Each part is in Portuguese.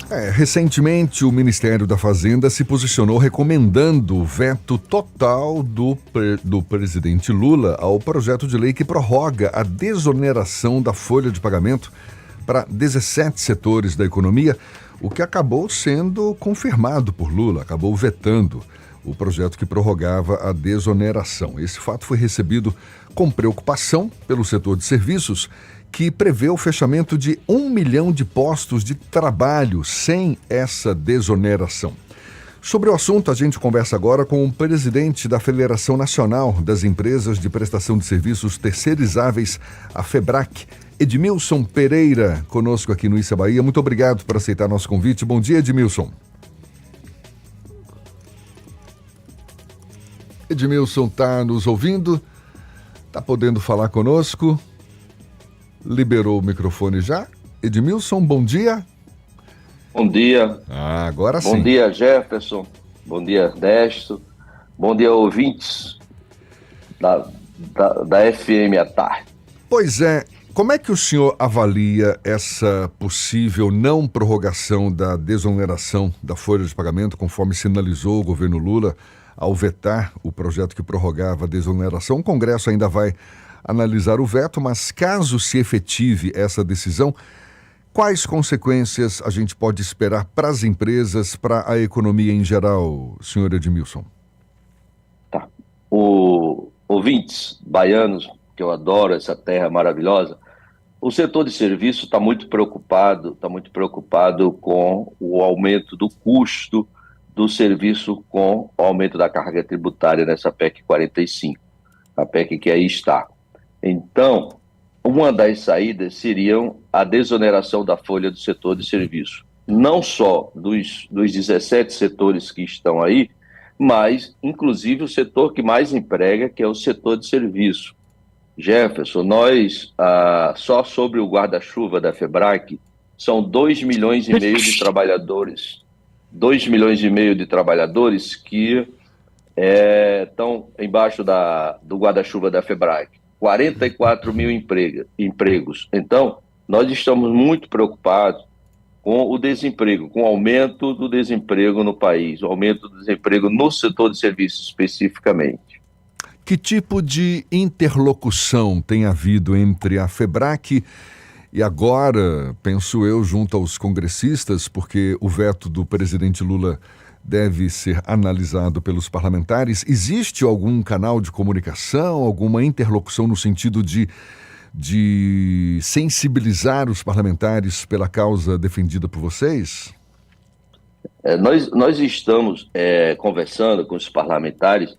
Recentemente, o Ministério da Fazenda se posicionou recomendando o veto total do presidente Lula ao projeto de lei que prorroga a desoneração da folha de pagamento para 17 setores da economia, o que acabou sendo confirmado por Lula, acabou vetando o projeto que prorrogava a desoneração. Esse fato foi recebido com preocupação pelo setor de serviços, que prevê o fechamento de 1 milhão de postos de trabalho sem essa desoneração. Sobre o assunto, a gente conversa agora com o presidente da Federação Nacional das Empresas de Prestação de Serviços Terceirizáveis, a FEBRAC, Edmilson Pereira, conosco aqui no Issa Bahia. Muito obrigado por aceitar nosso convite. Bom dia, Edmilson. Edmilson está nos ouvindo? Está podendo falar conosco? Liberou o microfone já? Edmilson, bom dia. Bom dia. Agora sim. Bom dia, Jefferson. Bom dia, Ernesto. Bom dia, ouvintes da FM à tarde. Pois é, como é que o senhor avalia essa possível não prorrogação da desoneração da folha de pagamento, conforme sinalizou o governo Lula ao vetar o projeto que prorrogava a desoneração? O Congresso ainda vai analisar o veto, mas caso se efetive essa decisão, quais consequências a gente pode esperar para as empresas, para a economia em geral, senhor Edmilson? Tá. Ouvintes baianos, que eu adoro essa terra maravilhosa, o setor de serviço está muito preocupado com o aumento do custo do serviço com o aumento da carga tributária nessa PEC 45, a PEC que aí está. Então, uma das saídas seriam a desoneração da folha do setor de serviço. Não só dos 17 setores que estão aí, mas, inclusive, o setor que mais emprega, que é o setor de serviço. Jefferson, nós, só sobre o guarda-chuva da FEBRAC, são 2,5 milhões de trabalhadores. 2,5 milhões de trabalhadores que estão embaixo do guarda-chuva da FEBRAC. 44 mil empregos. Então, nós estamos muito preocupados com o desemprego, com o aumento do desemprego no país, o aumento do desemprego no setor de serviços especificamente. Que tipo de interlocução tem havido entre a FEBRAC e agora, penso eu, junto aos congressistas, porque o veto do presidente Lula deve ser analisado pelos parlamentares? Existe algum canal de comunicação, alguma interlocução no sentido de sensibilizar os parlamentares pela causa defendida por vocês? Nós estamos conversando com os parlamentares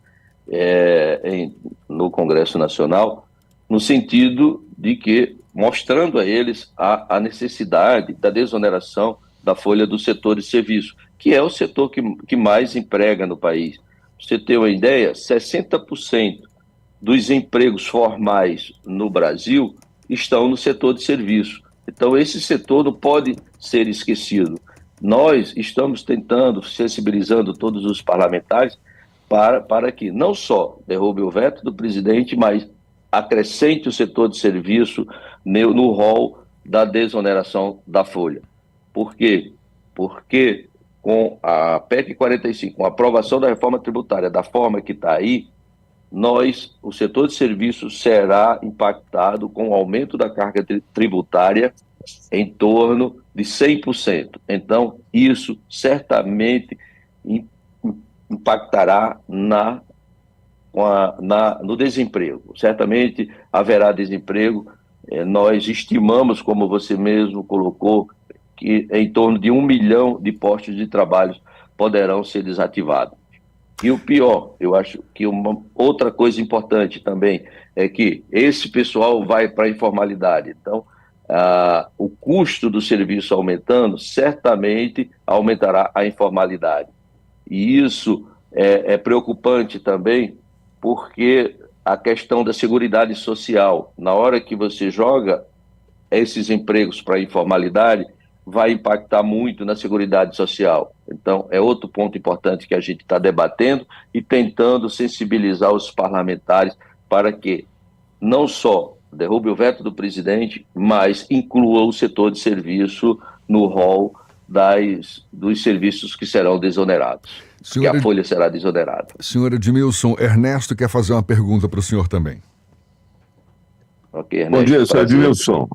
no Congresso Nacional, no sentido de que, mostrando a eles a necessidade da desoneração da folha do setor de serviço, que é o setor que mais emprega no país. Pra você ter uma ideia, 60% dos empregos formais no Brasil estão no setor de serviço. Então, esse setor não pode ser esquecido. Nós estamos tentando, sensibilizando todos os parlamentares para que não só derrube o veto do presidente, mas acrescente o setor de serviço no rol da desoneração da folha. Por quê? Porque com a PEC 45, com a aprovação da reforma tributária da forma que está aí, o setor de serviços será impactado com o aumento da carga tributária em torno de 100%. Então, isso certamente impactará no desemprego. Certamente haverá desemprego. Nós estimamos, como você mesmo colocou, que em torno de 1 milhão de postos de trabalho poderão ser desativados. E o pior, eu acho que uma outra coisa importante também é que esse pessoal vai para a informalidade. Então, o custo do serviço aumentando, certamente aumentará a informalidade. E isso é preocupante também, porque a questão da seguridade social, na hora que você joga esses empregos para a informalidade, vai impactar muito na seguridade social. Então, é outro ponto importante que a gente está debatendo e tentando sensibilizar os parlamentares para que não só derrube o veto do presidente, mas inclua o setor de serviço no rol dos serviços que serão desonerados, que a folha será desonerada. Senhor Edmilson, Ernesto quer fazer uma pergunta para o senhor também. Ok, Ernesto. Bom dia, senhor Edmilson.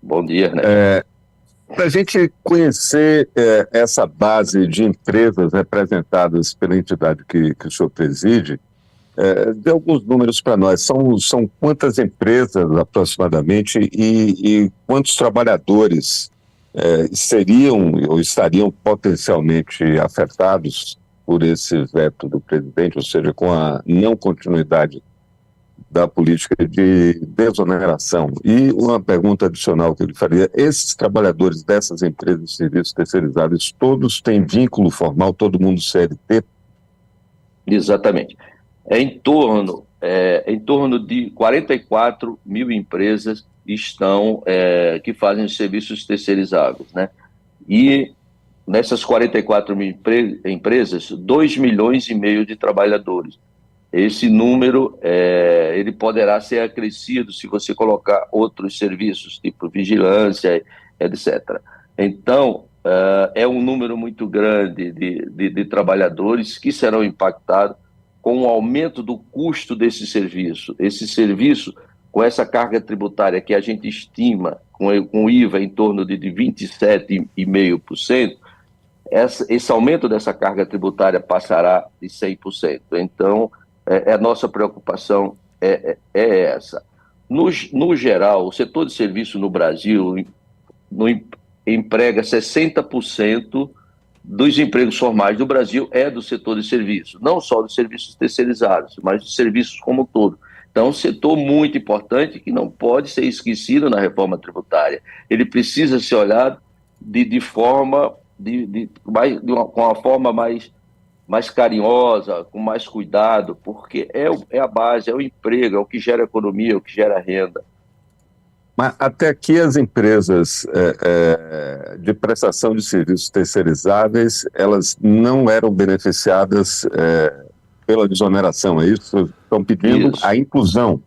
Bom dia, Ernesto. Para a gente conhecer essa base de empresas representadas pela entidade que o senhor preside, dê alguns números para nós. São quantas empresas aproximadamente e quantos trabalhadores seriam ou estariam potencialmente afetados por esse veto do presidente, ou seja, com a não continuidade da política de desoneração? E uma pergunta adicional que eu lhe faria: esses trabalhadores dessas empresas de serviços terceirizados, todos têm vínculo formal, todo mundo CLT? Exatamente. Em torno de 44 mil empresas que fazem serviços terceirizados, né? E nessas 44 mil empresas, 2,5 milhões de trabalhadores. Esse número ele poderá ser acrescido se você colocar outros serviços, tipo vigilância, etc. Então, é um número muito grande de trabalhadores que serão impactados com o aumento do custo desse serviço. Esse serviço, com essa carga tributária que a gente estima, com o IVA em torno de 27,5%, esse aumento dessa carga tributária passará de 100%. Então, a nossa preocupação é essa. No geral, o setor de serviço no Brasil emprega 60% dos empregos formais do Brasil do setor de serviço, não só dos serviços terceirizados, mas dos serviços como um todo. Então, um setor muito importante que não pode ser esquecido na reforma tributária. Ele precisa ser olhado com uma forma mais carinhosa, com mais cuidado, porque é a base, é o emprego, é o que gera economia, é o que gera renda. Mas até aqui as empresas de prestação de serviços terceirizáveis, elas não eram beneficiadas pela desoneração, é isso? Estão pedindo isso. A inclusão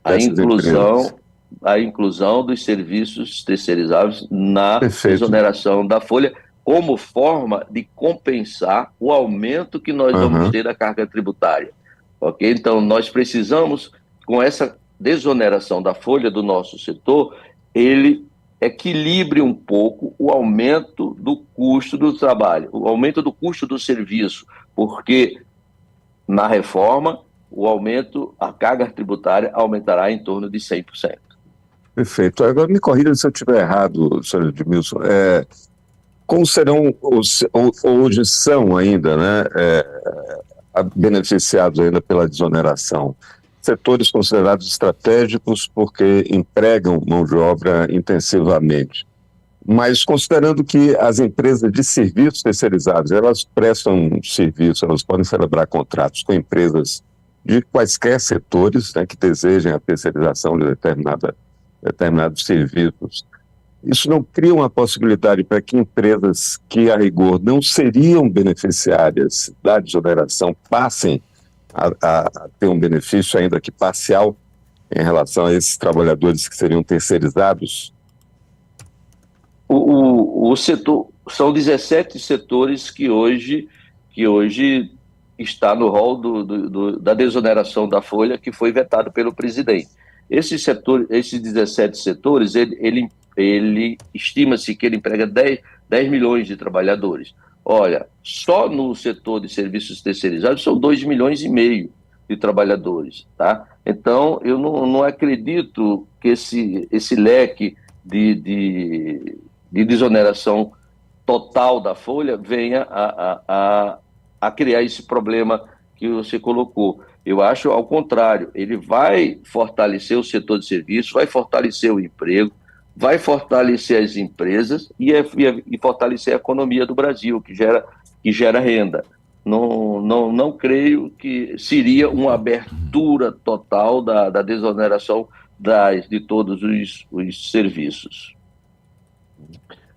dessas empresas. A inclusão dos serviços terceirizáveis na desoneração da folha, como forma de compensar o aumento que nós vamos ter da carga tributária. Ok? Então, nós precisamos, com essa desoneração da folha do nosso setor, ele equilibre um pouco o aumento do custo do trabalho, o aumento do custo do serviço, porque na reforma a carga tributária aumentará em torno de 100%. Perfeito. Agora me corrija se eu estiver errado, senhor Edmilson. Como serão, hoje são ainda, né, beneficiados ainda pela desoneração? Setores considerados estratégicos porque empregam mão de obra intensivamente. Mas considerando que as empresas de serviços terceirizados, elas prestam serviço, elas podem celebrar contratos com empresas de quaisquer setores, né, que desejem a terceirização de determinados serviços. Isso não cria uma possibilidade para que empresas que, a rigor, não seriam beneficiárias da desoneração passem a ter um benefício, ainda que parcial, em relação a esses trabalhadores que seriam terceirizados? O setor, são 17 setores que hoje está no rol da desoneração da folha, que foi vetado pelo presidente. Esses 17 setores, ele estima-se que ele emprega 10 milhões de trabalhadores. Olha, só no setor de serviços terceirizados são 2,5 milhões de trabalhadores, tá? Então, eu não acredito que esse leque de desoneração total da folha venha a criar esse problema que você colocou. Eu acho, ao contrário, ele vai fortalecer o setor de serviços, vai fortalecer o emprego, vai fortalecer as empresas e fortalecer a economia do Brasil, que gera renda. Não creio que seria uma abertura total da desoneração de todos os serviços.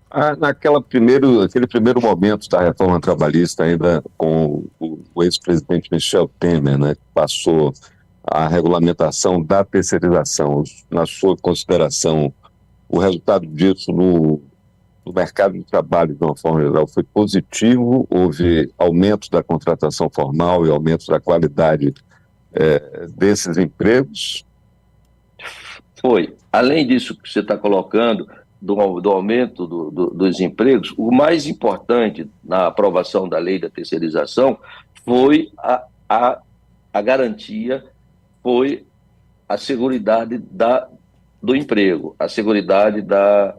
Aquele primeiro momento da reforma trabalhista, ainda com o ex-presidente Michel Temer, né, que passou a regulamentação da terceirização, na sua consideração, o resultado disso no mercado de trabalho, de uma forma geral, foi positivo? Houve aumento da contratação formal e aumento da qualidade desses empregos? Foi. Além disso que você está colocando, do aumento dos empregos, o mais importante na aprovação da lei da terceirização foi a garantia, foi a seguridade do emprego, a seguridade da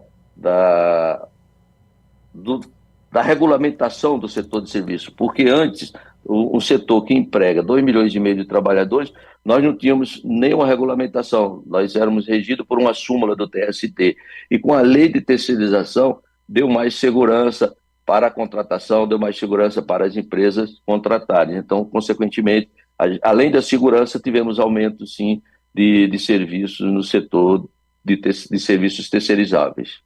regulamentação do setor de serviço, porque antes o setor que emprega 2,5 milhões de trabalhadores, nós não tínhamos nenhuma regulamentação, nós éramos regidos por uma súmula do TST, e com a lei de terceirização deu mais segurança para a contratação, deu mais segurança para as empresas contratarem. Então, consequentemente, além da segurança, tivemos aumento, sim, de serviços no setor de serviços terceirizáveis.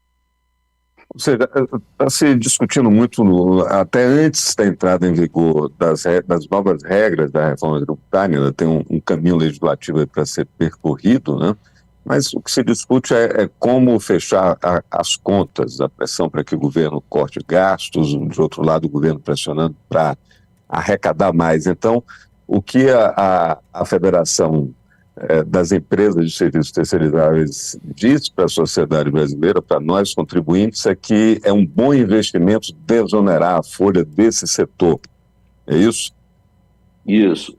Ou seja, está se discutindo muito, até antes da entrada em vigor das novas regras da reforma tributária, né, tem um caminho legislativo para ser percorrido, né? Mas o que se discute é como fechar as contas, a pressão para que o governo corte gastos, de outro lado o governo pressionando para arrecadar mais. Então, o que a Federação das Empresas de Serviços Terceirizáveis diz para a sociedade brasileira, para nós contribuintes, é que é um bom investimento desonerar a folha desse setor. É isso? Isso.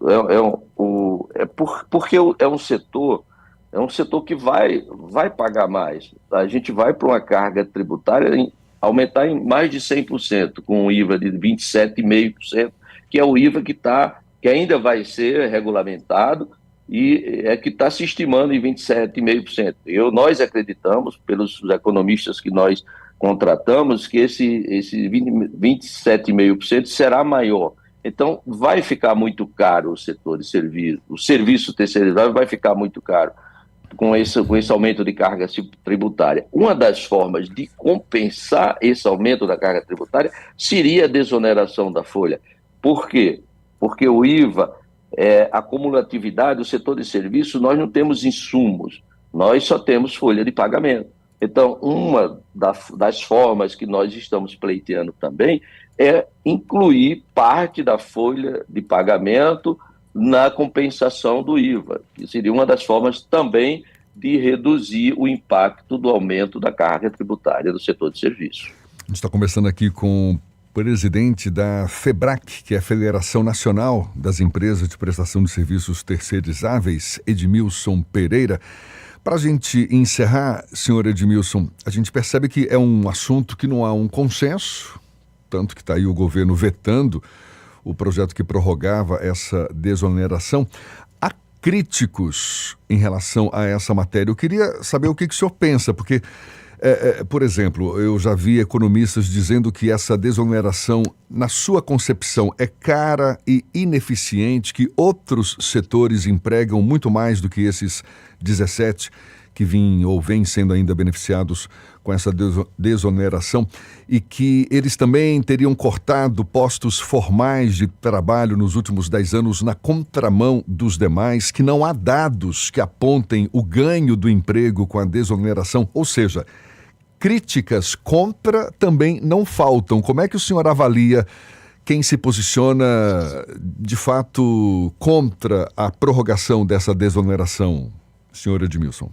Porque é um setor que vai pagar mais. A gente vai para uma carga tributária aumentar em mais de 100%, com um IVA de 27,5%, que é o IVA que ainda vai ser regulamentado, e é que está se estimando em 27,5%. Nós acreditamos, pelos economistas que nós contratamos, que esse 27,5% será maior. Então, vai ficar muito caro o setor de serviço, o serviço terceirizado vai ficar muito caro com esse aumento de carga tributária. Uma das formas de compensar esse aumento da carga tributária seria a desoneração da folha. Por quê? Porque o IVA, a cumulatividade do setor de serviço, nós não temos insumos, nós só temos folha de pagamento. Então, uma das formas que nós estamos pleiteando também é incluir parte da folha de pagamento na compensação do IVA, que seria uma das formas também de reduzir o impacto do aumento da carga tributária do setor de serviço. A gente está conversando aqui com o presidente da FEBRAC, que é a Federação Nacional das Empresas de Prestação de Serviços Terceirizáveis, Edmilson Pereira. Para a gente encerrar, senhor Edmilson, a gente percebe que é um assunto que não há um consenso, tanto que está aí o governo vetando o projeto que prorrogava essa desoneração. Há críticos em relação a essa matéria. Eu queria saber o que o senhor pensa, porque, por exemplo, eu já vi economistas dizendo que essa desoneração, na sua concepção, é cara e ineficiente, que outros setores empregam muito mais do que esses 17 que vêm sendo ainda beneficiados com essa desoneração, e que eles também teriam cortado postos formais de trabalho nos últimos 10 anos na contramão dos demais, que não há dados que apontem o ganho do emprego com a desoneração. Ou seja, críticas contra também não faltam. Como é que o senhor avalia quem se posiciona de fato contra a prorrogação dessa desoneração, senhor Edmilson?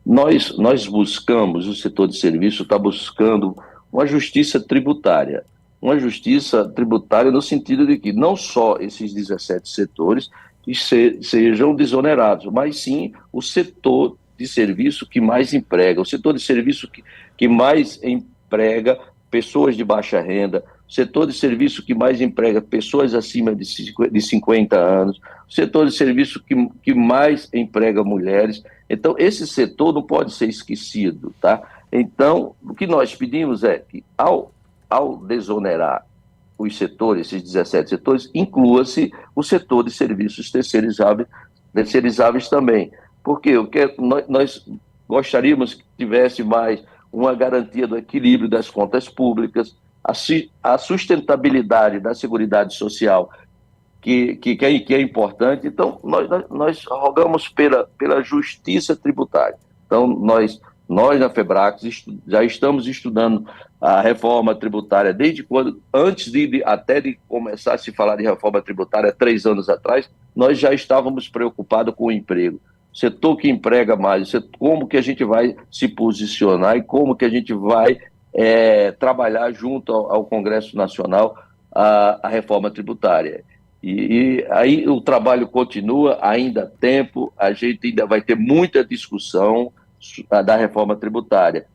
Nós buscamos, o setor de serviço está buscando uma justiça tributária. Uma justiça tributária no sentido de que não só esses 17 setores que sejam desonerados, mas sim o setor de serviço que mais emprega, o setor de serviço que mais emprega pessoas de baixa renda, o setor de serviço que mais emprega pessoas acima de 50 anos, o setor de serviço que mais emprega mulheres. Então, esse setor não pode ser esquecido, tá? Então, o que nós pedimos é que, ao desonerar os setores, esses 17 setores, inclua-se o setor de serviços terceirizáveis também. Porque nós gostaríamos que tivesse mais uma garantia do equilíbrio das contas públicas, a sustentabilidade da Seguridade Social, que é importante. Então, nós rogamos pela justiça tributária. Então, nós Nós, na Febrax, já estamos estudando a reforma tributária desde quando, antes até de começar a se falar de reforma tributária, 3 anos atrás, nós já estávamos preocupados com o emprego. O setor que emprega mais, como que a gente vai se posicionar e como que a gente vai trabalhar junto ao Congresso Nacional a reforma tributária. E aí o trabalho continua, ainda há tempo, a gente ainda vai ter muita discussão da reforma tributária.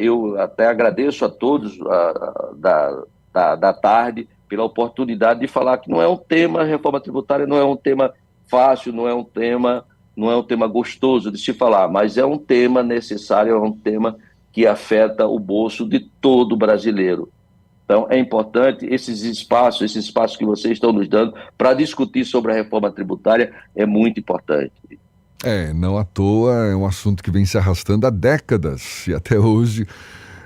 Eu até agradeço a todos da tarde pela oportunidade de falar que não é um tema, a reforma tributária não é um tema fácil, não é um tema gostoso de se falar, mas é um tema necessário, é um tema que afeta o bolso de todo brasileiro. Então, é importante esses espaços que vocês estão nos dando para discutir sobre a reforma tributária, é muito importante. Não à toa, é um assunto que vem se arrastando há décadas e até hoje...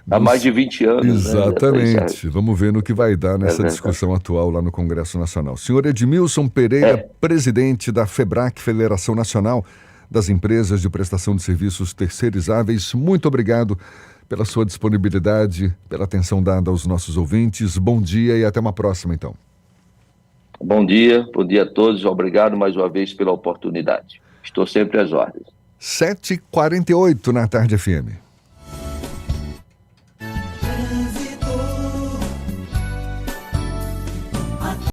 Há mais de 20 anos. Exatamente. Né? Vamos ver no que vai dar nessa discussão atual lá no Congresso Nacional. Senhor Edmilson Pereira, presidente da FEBRAC, Federação Nacional das Empresas de Prestação de Serviços Terceirizáveis, muito obrigado pela sua disponibilidade, pela atenção dada aos nossos ouvintes. Bom dia e até uma próxima, então. Bom dia a todos. Obrigado mais uma vez pela oportunidade. Estou sempre às ordens. 7h48 na Tarde FM.